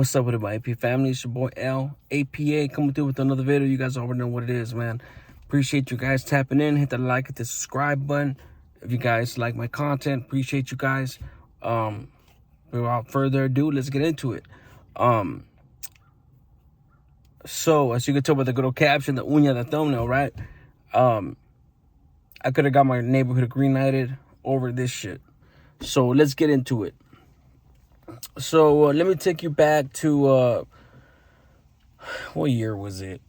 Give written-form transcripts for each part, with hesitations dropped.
What's up with it, my AP family? It's your boy L, APA, coming through with another video. You guys already know what it is, man. Appreciate you guys tapping in. Hit the like, hit the subscribe button. If you guys like my content, appreciate you guys. Without further ado, let's get into it. So, as you can tell by the good old caption, the uña, the thumbnail, right? I could have got my neighborhood green lighted over this shit. So, let's get into it. So, let me take you back to, what year was it?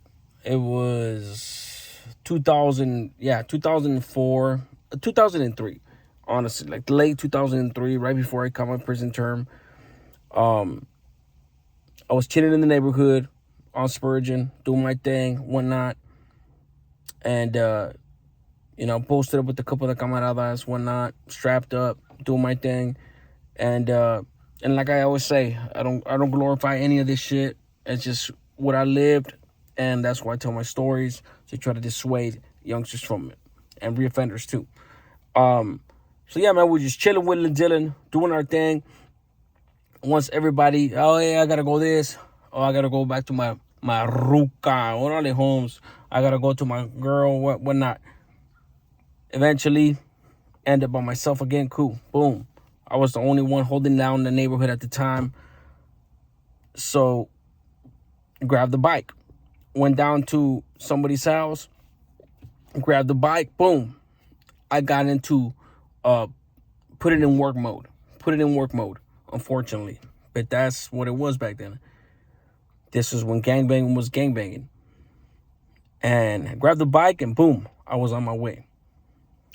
It was 2004, 2003, honestly, like late 2003, right before I caught my prison term. I was chilling in the neighborhood on Spurgeon, doing my thing, whatnot. And, posted up with a couple of camaradas, whatnot, strapped up, doing my thing. And like I always say, I don't glorify any of this shit. It's just what I lived, and that's why I tell my stories, to try to dissuade youngsters from it, and reoffenders too. So yeah, man, we're just chilling, whittling, dealing, doing our thing. Once everybody, oh yeah, I gotta go this, oh I gotta go back to my ruca, orale homes, I gotta go to my girl, whatnot. Eventually, end up by myself again. Cool, boom. I was the only one holding down the neighborhood at the time. So, grabbed the bike. Went down to somebody's house. Grabbed the bike. Boom. I got into put it in work mode. Unfortunately. But that's what it was back then. This is when gangbanging was gangbanging. And I grabbed the bike and boom, I was on my way.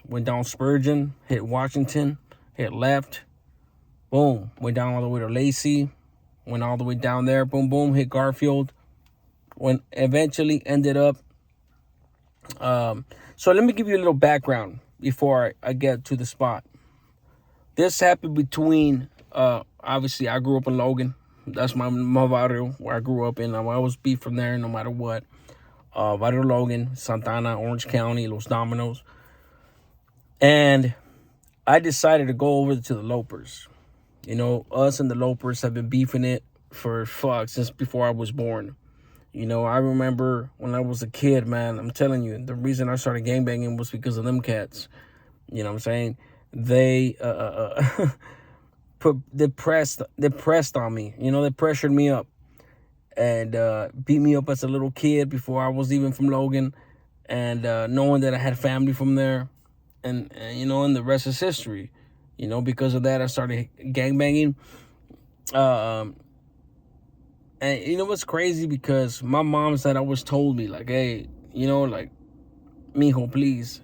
Went down Spurgeon, hit Washington, hit left. Boom, went down all the way to Lacey, went all the way down there, boom, boom, hit Garfield, when eventually ended up, so let me give you a little background before I get to the spot. This happened between, obviously, I grew up in Logan. That's my barrio, where I grew up in. I always be from there, no matter what. Barrio Logan, Santana, Orange County, Los Dominos. And I decided to go over to the Lopers. You know, us and the Lopers have been beefing it for since before I was born. You know, I remember when I was a kid, man, I'm telling you, the reason I started gangbanging was because of them cats. You know what I'm saying? They they pressed on me. You know, they pressured me up and beat me up as a little kid before I was even from Logan, and knowing that I had family from there, and you know, and the rest is history. You know, because of that, I started gangbanging. And you know what's crazy? Because my mom said, always told me, like, hey, you know, like, mijo, please,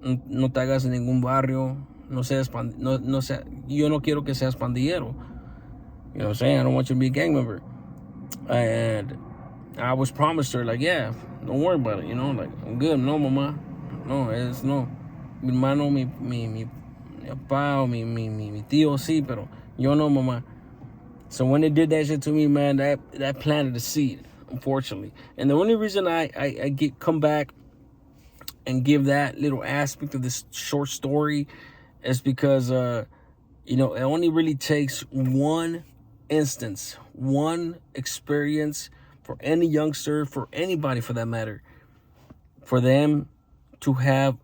no te hagas en ningún barrio, no seas, yo no quiero que seas pandillero. You know what I'm saying? I don't want you to be a gang member. And I was promised her, like, yeah, don't worry about it, you know, like, I'm good, no, mamá, no, es no. Mi hermano, mi papá o mi tío sí, pero yo no, mamá. So when they did that shit to me, man, that planted a seed, unfortunately. And the only reason I come back and give that little aspect of this short story is because, you know, it only really takes one instance, one experience for any youngster, for anybody for that matter, for them to have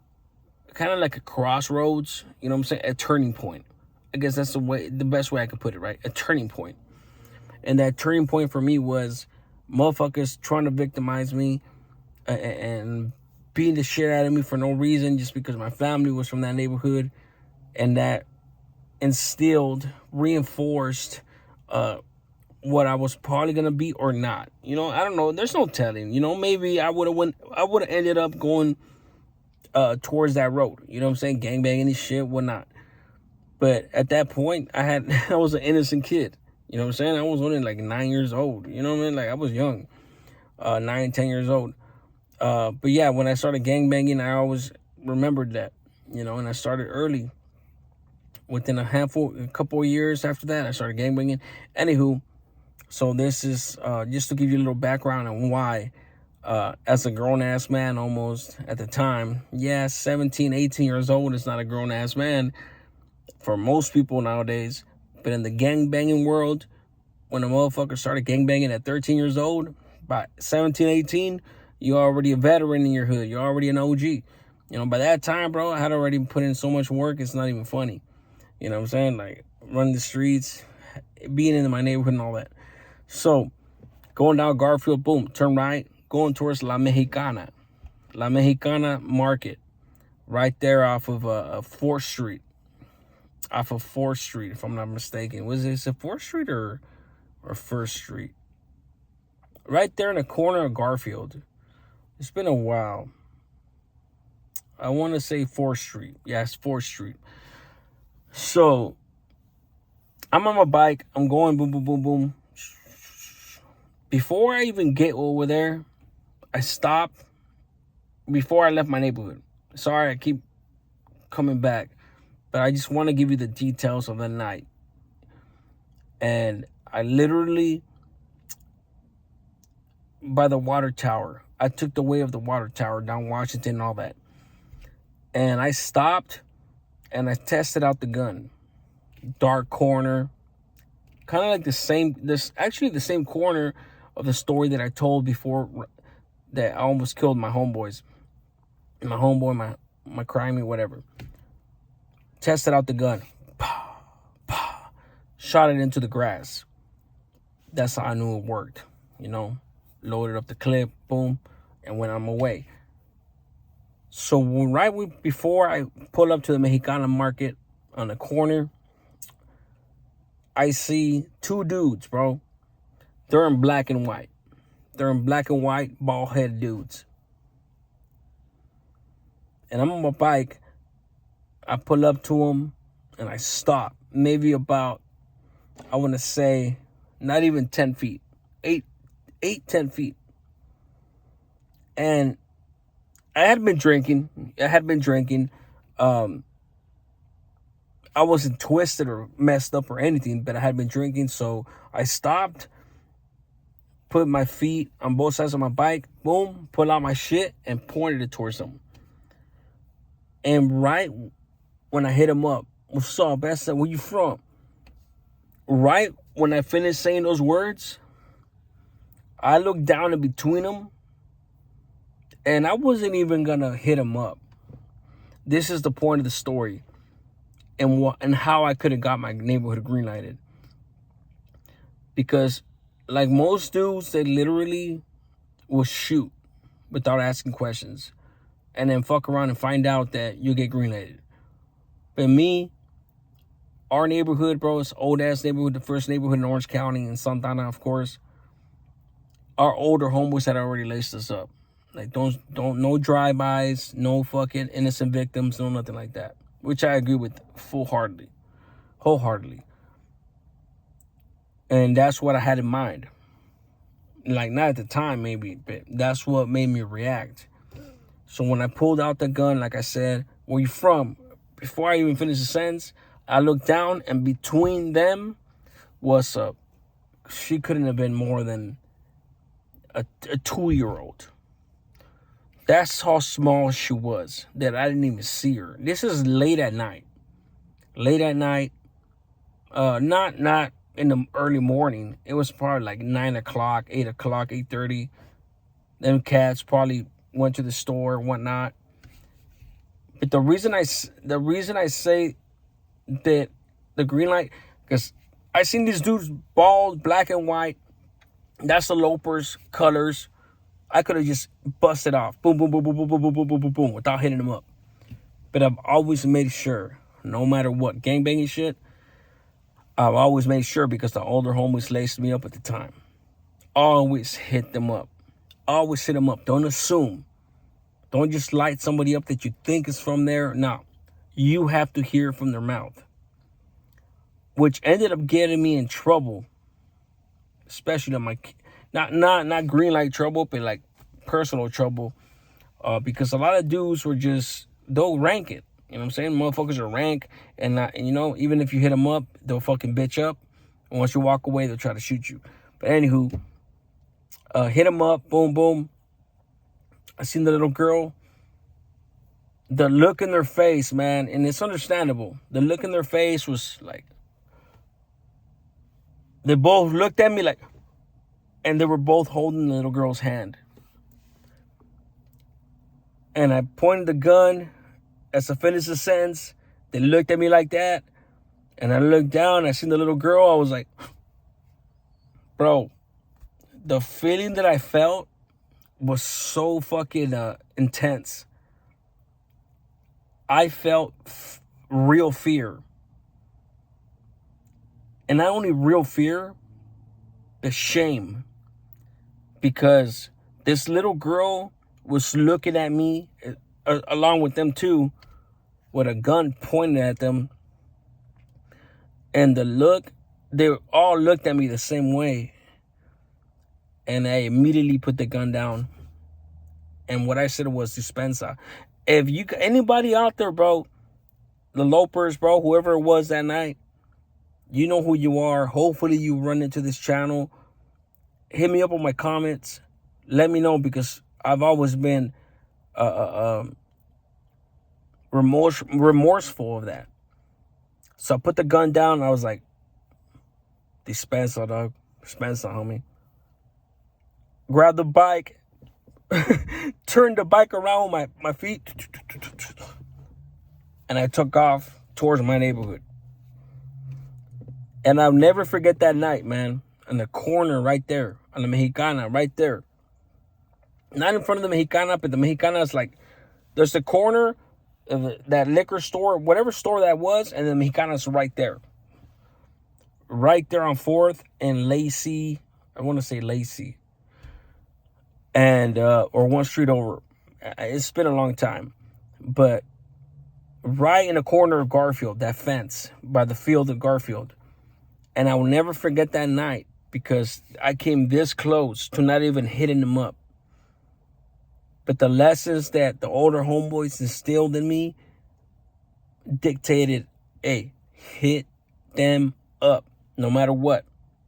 kind of like a crossroads, you know what I'm saying? A turning point. I guess that's the best way I could put it, right? A turning point. And that turning point for me was motherfuckers trying to victimize me and beating the shit out of me for no reason, just because my family was from that neighborhood, and that reinforced what I was probably gonna be or not. You know, I don't know. There's no telling. You know, maybe I would have ended up going towards that road, you know what I'm saying, gangbanging and shit, whatnot. But at that point, I was an innocent kid, you know what I'm saying. I was only like 9 years old, you know what I mean, like I was young, 9, 10 years old. But yeah, when I started gangbanging, I always remembered that, you know, and I started early. Within a couple of years after that, I started gangbanging. Anywho, so this is just to give you a little background on why. As a grown-ass man almost at the time, 17, 18 years old is not a grown-ass man for most people nowadays. But in the gangbanging world, when a motherfucker started gangbanging at 13 years old, by 17, 18, you're already a veteran in your hood. You're already an OG. You know, by that time, bro, I had already put in so much work, it's not even funny. You know what I'm saying? Like, running the streets, being in my neighborhood and all that. So, going down Garfield, boom, turn right, going towards La Mexicana. La Mexicana Market. Right there off of 4th Street. Off of 4th Street, if I'm not mistaken. Was it 4th Street or 1st Street? Right there in the corner of Garfield. It's been a while. I want to say 4th Street. Yeah, it's 4th Street. So, I'm on my bike. I'm going boom, boom, boom, boom. Before I even get over there, I stopped before I left my neighborhood. Sorry, I keep coming back. But I just want to give you the details of the night. And I literally, by the water tower, I took the way of the water tower down Washington and all that. And I stopped and I tested out the gun. Dark corner. Kind of like the same corner of the story that I told before that I almost killed my homeboys. My homeboy, my crimey, whatever. Tested out the gun. Pow, pow. Shot it into the grass. That's how I knew it worked. You know, loaded up the clip, boom, and went on my way. So before I pull up to the Mexicana Market on the corner, I see 2 dudes, bro. They're in black and white. They're in black and white, bald-headed dudes. And I'm on my bike. I pull up to them and I stop. Maybe about, I want to say, not even 10 feet. 10 feet. And I had been drinking. I wasn't twisted or messed up or anything, but I had been drinking. So I stopped, put my feet on both sides of my bike, boom, pull out my shit and pointed it towards them. And right when I hit him up, what's up? I said, where you from? Right when I finished saying those words, I looked down in between them, and I wasn't even gonna hit him up. This is the point of the story, and how I could have got my neighborhood green lighted. Because, like most dudes, they literally will shoot without asking questions, and then fuck around and find out that you get green lighted. But me, our neighborhood, bro, it's old ass neighborhood, the first neighborhood in Orange County, in Santana, of course. Our older homeboys had already laced us up. Like, no drive-bys, no fucking innocent victims, no nothing like that. Which I agree with wholeheartedly. And that's what I had in mind. Like, not at the time, maybe, but that's what made me react. So when I pulled out the gun, like I said, where you from? Before I even finished the sentence, I looked down, and between them was she couldn't have been more than a 2-year-old. That's how small she was, that I didn't even see her. This is late at night. Not in the early morning. It was probably like 9 o'clock, 8 o'clock, 8:30. Them cats probably went to the store and whatnot. But the reason I say that the green light, because I seen these dudes bald, black and white. That's the Lopers colors. I could have just busted off. Boom, boom, boom, boom, boom, boom, boom, boom, boom, boom, boom, without hitting them up. But I've always made sure, no matter what, gangbanging shit, I've always made sure, because the older homies laced me up at the time. Always hit them up. Always hit them up. Don't assume. Don't just light somebody up that you think is from there. No. You have to hear from their mouth. Which ended up getting me in trouble. Especially on my, not green light trouble, but like personal trouble. Because a lot of dudes were just, they'll rank it. You know what I'm saying? Motherfuckers are rank. And you know, even if you hit them up, they'll fucking bitch up. And once you walk away, they'll try to shoot you. But anywho, hit them up, boom, boom. I seen the little girl. The look in their face, man, and it's understandable. The look in their face was like, They both looked at me like, and they were both holding the little girl's hand. And I pointed the gun as I finished the sentence. They looked at me like that. And I looked down, I seen the little girl. I was like, bro, the feeling that I felt was so fucking intense. I felt real fear. And not only real fear, the shame. Because this little girl was looking at me, along with them too, with a gun pointed at them. And the look, they all looked at me the same way. And I immediately put the gun down. And what I said was, dispensa. If you, anybody out there, bro, the Lopers, bro, whoever it was that night, you know who you are. Hopefully you run into this channel. Hit me up on my comments. Let me know, because I've always been remorseful of that. So I put the gun down. And I was like, dispensa, dog. Dispensa, homie. Grab the bike. Turned the bike around with my feet. And I took off towards my neighborhood. And I'll never forget that night, man. In the corner right there. On the Mexicana, right there. Not in front of the Mexicana, but the Mexicana is like, there's the corner of that liquor store, whatever store that was, and the Mexicana's right there. Right there on 4th and Lacey. I want to say Lacey. And, or one street over. It's been a long time. But right in the corner of Garfield, that fence by the field of Garfield. And I will never forget that night, because I came this close to not even hitting them up. But the lessons that the older homeboys instilled in me dictated, hey, hit them up no matter what.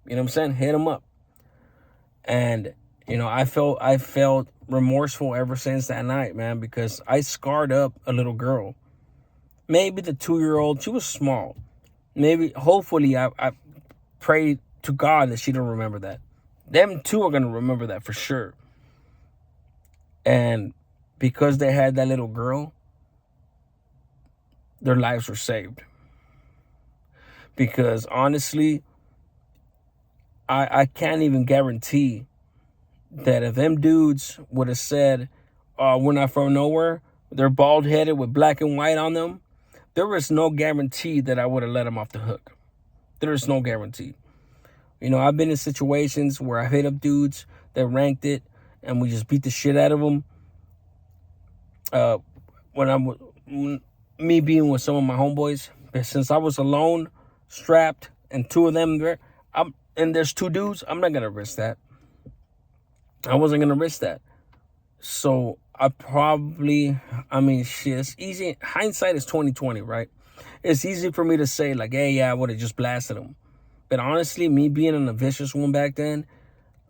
You know what I'm saying? Hit them up. And, you know, I felt remorseful ever since that night, man, because I scarred up a little girl. Maybe the 2-year-old, she was small. Maybe, hopefully, I pray to God that she don't remember that. Them two are going to remember that for sure. And because they had that little girl, their lives were saved. Because honestly, I can't even guarantee that if them dudes would have said, we're not from nowhere, they're bald-headed with black and white on them, there is no guarantee that I would have let them off the hook. There is no guarantee. You know, I've been in situations where I hit up dudes that ranked it, and we just beat the shit out of them. Me being with some of my homeboys, but since I was alone, strapped, and 2 of them there, and there's 2 dudes, I'm not gonna risk that. I wasn't gonna risk that. So shit, it's easy. Hindsight is 20/20, right? It's easy for me to say like, hey, yeah, I would have just blasted him. But honestly, me being in a vicious one back then,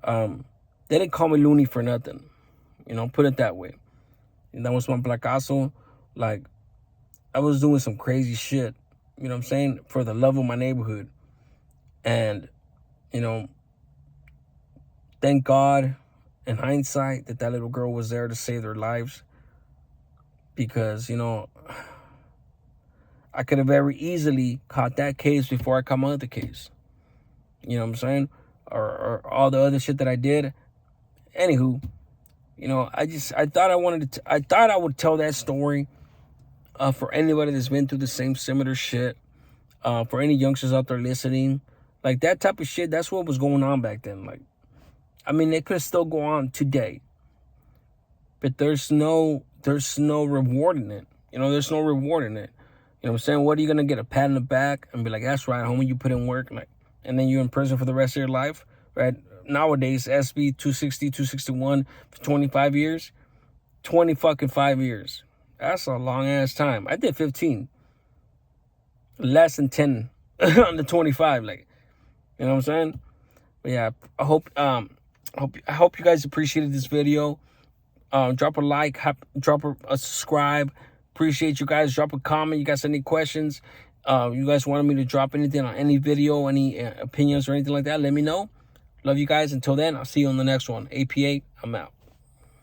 they didn't call me loony for nothing. You know, put it that way. And that was my placazo. Like, I was doing some crazy shit, you know what I'm saying, for the love of my neighborhood. And, you know, thank God, in hindsight, that little girl was there to save their lives. Because, you know, I could have very easily caught that case before I caught my other case. You know what I'm saying? Or all the other shit that I did. Anywho, you know, I thought I would tell that story for anybody that's been through the same similar shit. For any youngsters out there listening. Like, that type of shit, that's what was going on back then. Like, I mean, it could still go on today. But there's no reward in it. You know, there's no reward in it. You know what I'm saying? What are you going to get, a pat on the back and be like, that's right, homie, you put in work, like, and then you're in prison for the rest of your life, right? Nowadays, SB 260, 261 for 25 years, 5 years. That's a long-ass time. I did 15. Less than 10 on the 25, like, you know what I'm saying? But yeah, I hope you guys appreciated this video. Drop a like, drop a subscribe. Appreciate you guys. Drop a comment. You guys have any questions? You guys wanted me to drop anything on any video, any opinions or anything like that, let me know. Love you guys. Until then, I'll see you on the next one. APA, I'm out.